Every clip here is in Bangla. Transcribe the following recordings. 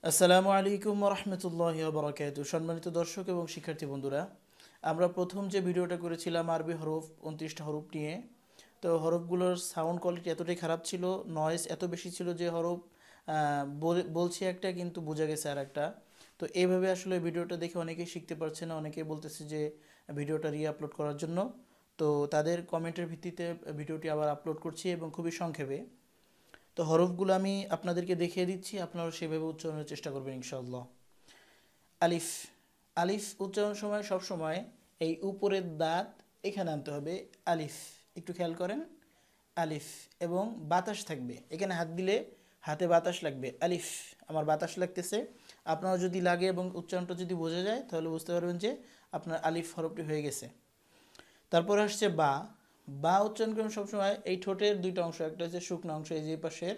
আসসালামু আলাইকুম রহমতুল্লাহি বারাকাতু। সম্মানিত দর্শক এবং শিক্ষার্থী বন্ধুরা, আমরা প্রথম যে ভিডিওটা করেছিলাম আরবি হরফ 29টা হরফ নিয়ে, তো হরফগুলোর সাউন্ড কোয়ালিটি এতটাই খারাপ ছিল, নয়েজ এত বেশি ছিল যে হরফ বলছি একটা কিন্তু বোঝা গেছে আর একটা। তো এইভাবে আসলে ভিডিওটা দেখে অনেকেই শিখতে পারছে না, অনেকেই বলতেছে যে ভিডিওটা আপলোড করার জন্য। তো তাদের কমেন্টের ভিত্তিতে ভিডিওটি আবার আপলোড করছি এবং খুবই সংক্ষেপে। তো হরফগুলো আমি আপনাদেরকে দেখিয়ে দিচ্ছি, আপনারা সেভাবে উচ্চারণের চেষ্টা করবেন ইনশাআল্লাহ। আলিফ। আলিফ উচ্চারণের সময় সব সময় এই উপরের দাঁত এখানে আনতে হবে। আলিফ, একটু খেয়াল করেন। আলিফ, এবং বাতাস থাকবে এখানে, হাত দিলে হাতে বাতাস লাগবে। আলিফ, আমার বাতাস লাগতেছে। আপনারা যদি লাগে এবং উচ্চারণটা যদি বোঝা যায় তাহলে বুঝতে পারবেন যে আপনার আলিফ হরফটি হয়ে গেছে। তারপর আসছে বা। বা উচ্চারণ করেন সবসময় এই ঠোঁটের দুইটা অংশ, একটা হচ্ছে শুকনো অংশ এই যে পাশের,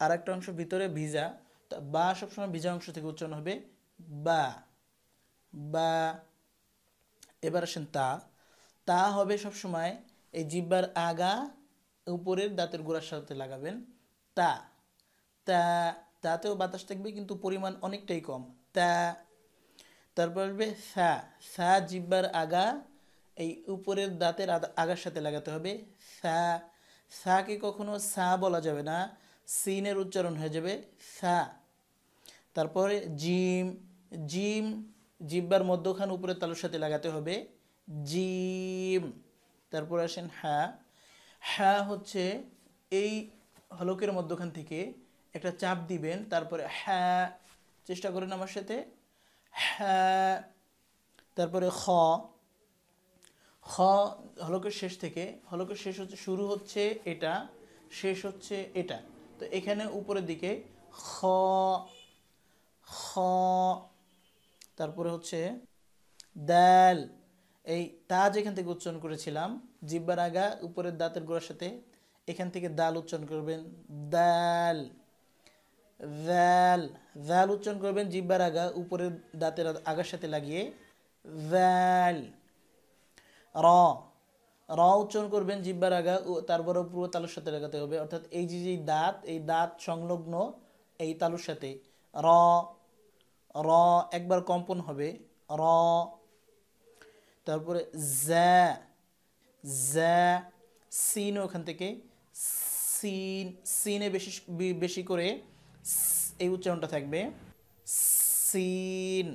আর একটা অংশ ভিতরে ভিজা। তা বা সবসময় ভিজা অংশ থেকে উচ্চারণ হবে বা। বা। এবার আসেন তা। তা হবে সবসময় এই জিহ্বার আগা উপরের দাঁতের গোড়ার সাথে লাগাবেন। তা। তা। তাতেও বাতাস থাকবে কিন্তু পরিমাণ অনেকটাই কম। তা। তারপর আসবে সা। সা জিহ্বার আগা এই উপরের দাঁতের আগার সাথে লাগাতে হবে। সা। সাকে কখনো সা বলা যাবে না, সিনের উচ্চারণ হয়ে যাবে সা। তারপরে জিম। জিম জিহ্বার মধ্যখান উপরের তালুর সাথে লাগাতে হবে। জিম। তারপর আসেন হা। হা হচ্ছে এই হলকের মধ্যখান থেকে একটা চাপ দিবেন, তারপরে হা। চেষ্টা করেন আমার সাথে। হা। তারপরে খ। খ হলকের শেষ থেকে, হলকের শেষ হচ্ছে, শুরু হচ্ছে এটা, শেষ হচ্ছে এটা। তো এখানে উপরের দিকে খ। খ। তারপরে হচ্ছে দাল। এই তা যেখান থেকে উচ্চারণ করেছিলাম জিহ্বার আগা উপরের দাঁতের গোড়ার সাথে, এখান থেকে দাল উচ্চারণ করবেন। দাল। দাল। দাল উচ্চারণ করবেন জিহ্বার আগা উপরের দাঁতের আগার সাথে লাগিয়ে। দাল। র। র উচ্চারণ করবেন জিহ্বার আগা ও তারপরে পুরো তালুর সাথে লাগাতে হবে, অর্থাৎ এই যে দাঁত, এই দাঁত সংলগ্ন এই তালুর সাথে। র। র একবার কম্পন হবে। র। তারপরে জ্যা। জ্যা। সিন ওখান থেকে, সিন। সিনে বেশি বেশি করে এই উচ্চারণটা থাকবে। সিন।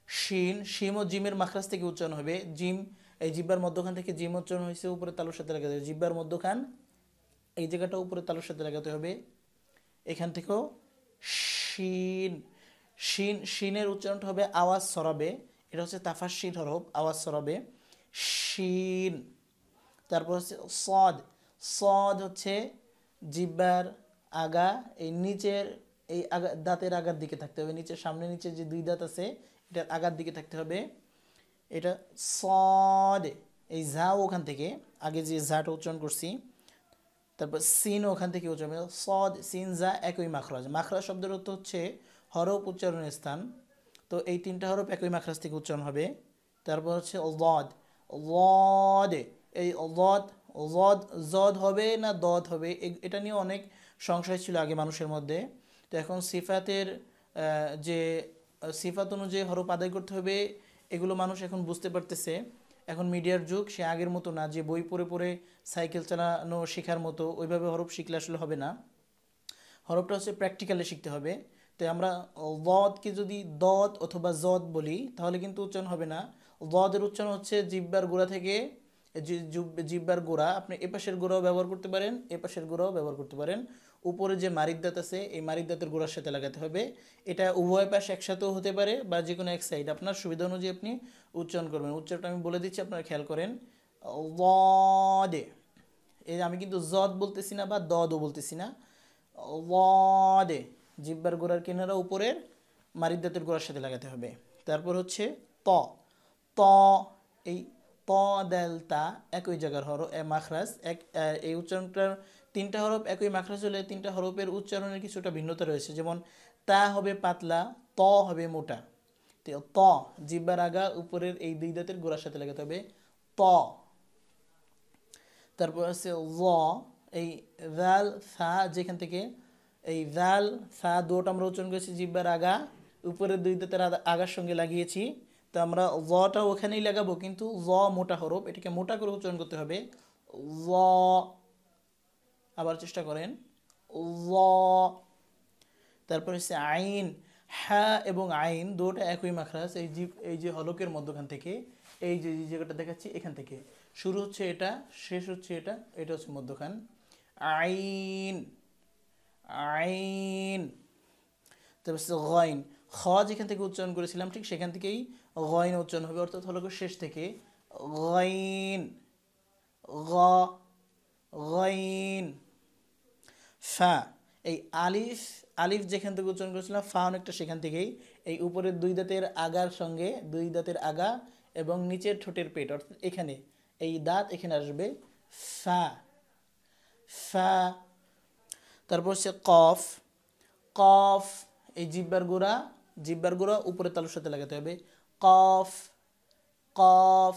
শিন। শিম ও জিমের মাখরাজ থেকে উচ্চারণ হবে। জিম এই জিব্বার মধ্যখান থেকে জিম উচ্চারণ হয়েছে, উপরে তালুর সাথে লাগাতে হবে। জিব্বার মধ্যখান এই জায়গাটা উপরে তালুর সাথে লাগাতে হবে। এখান থেকেও শিন। শিন। শিনের উচ্চারণটা হবে আওয়াজ ছড়াবে, এটা হচ্ছে তাফাসসির হরফ, আওয়াজ ছড়াবে। শিন। তারপর হচ্ছে সদ। সদ হচ্ছে জিহ্বার আগা এই নিচের এই আগা দাঁতের আগার দিকে থাকতে হবে, নিচের সামনে নিচে যে দুই দাঁত আছে এটার আগার দিকে থাকতে হবে। এটা সদ। এই ঝা ওখান থেকে, আগে যে ঝাটা উচ্চারণ করছি, তারপর সিন ওখান থেকে উচ্চারণ হবে। সদ সিন জা একই মাখরাজ। মাখরাজ শব্দের অর্থ হচ্ছে হরফ উচ্চারণের স্থান। তো এই তিনটা হরফ একই মাখরাজ থেকে উচ্চারণ হবে। তারপর হচ্ছে লদ। লদ। এই লদ। লদ জদ হবে না দদ হবে, এটা নিয়ে অনেক সংশয় ছিল আগে মানুষের মধ্যে। তো এখন সিফাতের যে সিফাত অনুযায়ী হরফ আদায় করতে হবে, এগুলো মানুষ এখন বুঝতে পারতেছে। এখন মিডিয়ার যুগ, সে আগের মতো না যে বই পড়ে পড়ে সাইকেল চালানো শেখার মতো ওইভাবে হরফ শিখলে আসলে হবে না। হরফটা হচ্ছে প্র্যাকটিক্যালি শিখতে হবে। তো আমরা দকে যদি দদ অথবা জদ বলি তাহলে কিন্তু উচ্চারণ হবে না। দদের উচ্চারণ হচ্ছে জিহ্বার গোড়া থেকে, জিহ্বার গোড়া, আপনি এপাশের গোড়াও ব্যবহার করতে পারেন, এপাশের গোড়াও ব্যবহার করতে পারেন। উপরে যে মারিদ দাঁত আছে এই মারিদ দাঁতের গোড়ার সাথে লাগাতে হবে। এটা উভয় পাশ একসাথেও হতে পারে বা যে কোনো এক সাইড, আপনার সুবিধা অনুযায়ী আপনি উচ্চারণ করবেন। উচ্চারণটা আমি বলে দিচ্ছি, আপনারা খেয়াল করেন। দে। এই আমি কিন্তু জদ বলতেছি না বা দদও বলতেছি না। ওয়াদে জিহ্বার গোড়ার কিনারা উপরের মারিদ দাঁতের গোড়ার সাথে লাগাতে হবে। তারপর হচ্ছে ত। ত। এই ত দাল তা একই জায়গার হরফ, মাখরাজ এক। এই উচ্চারণটার তিনটা হরফ একই মাখরাজ হলে তিনটা হরফের উচ্চারণের কিছুটা ভিন্নতা রয়েছে, যেমন তা হবে পাতলা, ত হবে মোটা। তো ত জিহ্বার আগা উপরের এই দুই দাঁতের গোড়ার সাথে লাগাতে হবে। ত। তারপর আছে ল। এই রাল সা যেখান থেকে এই জাল সা দুটো আমরা উচ্চারণ করেছি জিহ্বার আগা, উপরের দুই দাঁতের আগার সঙ্গে লাগিয়েছি। তো আমরা জটা ওখানেই লাগাবো, কিন্তু জ মোটা হরফ, এটাকে মোটা করে উচ্চারণ করতে হবে। জ, আবার চেষ্টা করেন। জ। তারপর হচ্ছে আইন, হ্যাঁ এবং আইন দুটো একই মাখরাজ। এই যে হলকের মধ্যখান থেকে, এই যে জায়গাটা দেখাচ্ছি এখান থেকে শুরু হচ্ছে এটা, শেষ হচ্ছে এটা, এটা হচ্ছে মধ্যখান। আইন, আইন। তারপর হচ্ছে গইন, খ যেখান থেকে উচ্চারণ করেছিলাম ঠিক সেখান থেকেই গইন উচ্চারণ হবে, অর্থাৎ হলকের শেষ থেকে। গইন, গ, গইন। ফা, এই আলিফ, আলিফ যেখান থেকে উচ্চারণ করেছিলাম ফা অনেকটা সেখান থেকেই, এই উপরের দুই দাঁতের আগার সঙ্গে, দুই দাঁতের আগা এবং নিচের ঠোঁটের পেট, অর্থাৎ এখানে এই দাঁত এখানে আসবে। ফা, ফা। তারপর হচ্ছে কফ, কফ, এই জিব্বার গোড়া, জিব্বার গোড়া উপরের তালুর সাথে লাগাতে হবে। কফ, কফ।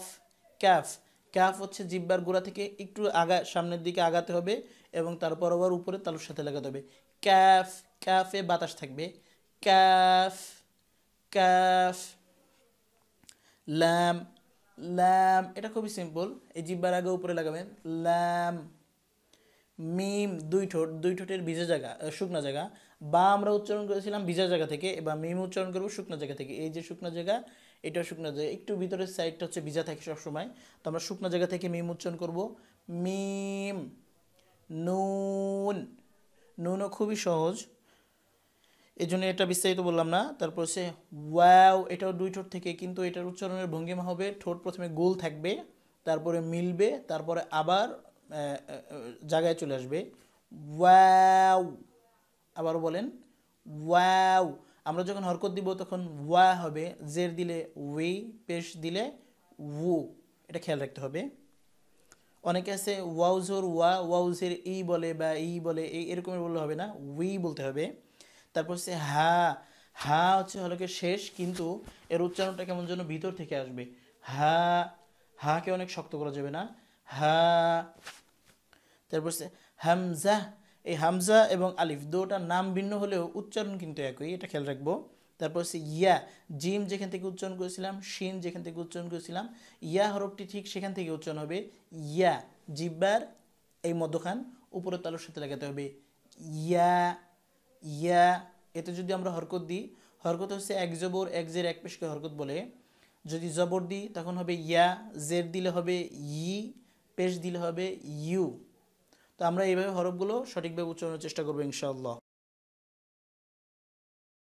ক্যাফ, ক্যাফ হচ্ছে জিব্বার গোড়া থেকে একটু আগা সামনের দিকে আগাতে হবে এবং তারপর আবার উপরে তালুর সাথে লাগাতে হবে। ক্যাফ, ক্যাফে বাতাস থাকবে। Cafe, cafe. ল্যাম, ল্যাম, এটা খুবই সিম্পল, এই জিব্বার আগে উপরে লাগাবেন। ল্যাম। মিম, দুই ঠোঁট, দুই ঠোঁটের ভিজা জায়গা, শুকনা জায়গা। বা আমরা উচ্চারণ করেছিলাম ভিজা জায়গা থেকে, এবার মিম উচ্চারণ করবো শুকনা জায়গা থেকে। এই যে শুকনা জায়গা, এটা শুকনা জায়গা, একটু ভিতরের সাইডটা হচ্ছে ভিজা থাকে সবসময়, তো আমরা শুকনা জায়গা থেকে মিম উচ্চারণ করব। মিম। নুন, নুনও খুবই সহজ, এই জন্য এটা বিস্তারিত বললাম না। তারপর হচ্ছে ওয়াও, এটাও দুই ঠোঁট থেকে, কিন্তু এটার উচ্চারণের ভঙ্গিমা হবে ঠোঁট প্রথমে গোল থাকবে, তারপরে মিলবে, তারপরে আবার জায়গায় চলে আসবে। ওয়াও, আবার বলেন ওয়াও। আমরা যখন হরকত দিব তখন ওয়া হবে, জের দিলে উই, পেশ দিলে উ, এটা খেয়াল রাখতে হবে। অনেকে আছে ওয়াউজোর ওয়া, ওয়াউজের ই বলে বা ই বলে, এই এরকমের বললে হবে না, উই বলতে হবে। তারপর হচ্ছে হা, হা হচ্ছে হলকের শেষ, কিন্তু এর উচ্চারণটা কেমন যেন ভিতর থেকে আসবে। হা, হাকে অনেক শক্ত করা যাবে না। হা। তারপর হচ্ছে হামজা, এই হামজা এবং আলিফ দুটোটা নাম ভিন্ন হলেও উচ্চারণ কিন্তু একই, এটা খেয়াল রাখবো। তারপর হচ্ছে ইয়া, জিম যেখান থেকে উচ্চারণ করেছিলাম, শিন যেখান থেকে উচ্চারণ করেছিলাম, ইয়া হরফটি ঠিক সেখান থেকে উচ্চারণ হবে। ইয়া, জিব্বার এই মধ্যখান উপরের তালুর সাথে লাগাতে হবে। ইয়া, ইয়া। এতে যদি আমরা হরকত দিই, হরকত হচ্ছে এক জবর এক জের এক পেশকে হরকত বলে। যদি জবর দিই তখন হবে ইয়া, জের দিলে হবে ই, পেশ দিলে হবে ইউ। তো আমরা এইভাবে হরফগুলো সঠিকভাবে উচ্চারণের চেষ্টা করবো ইনশাআল্লাহ।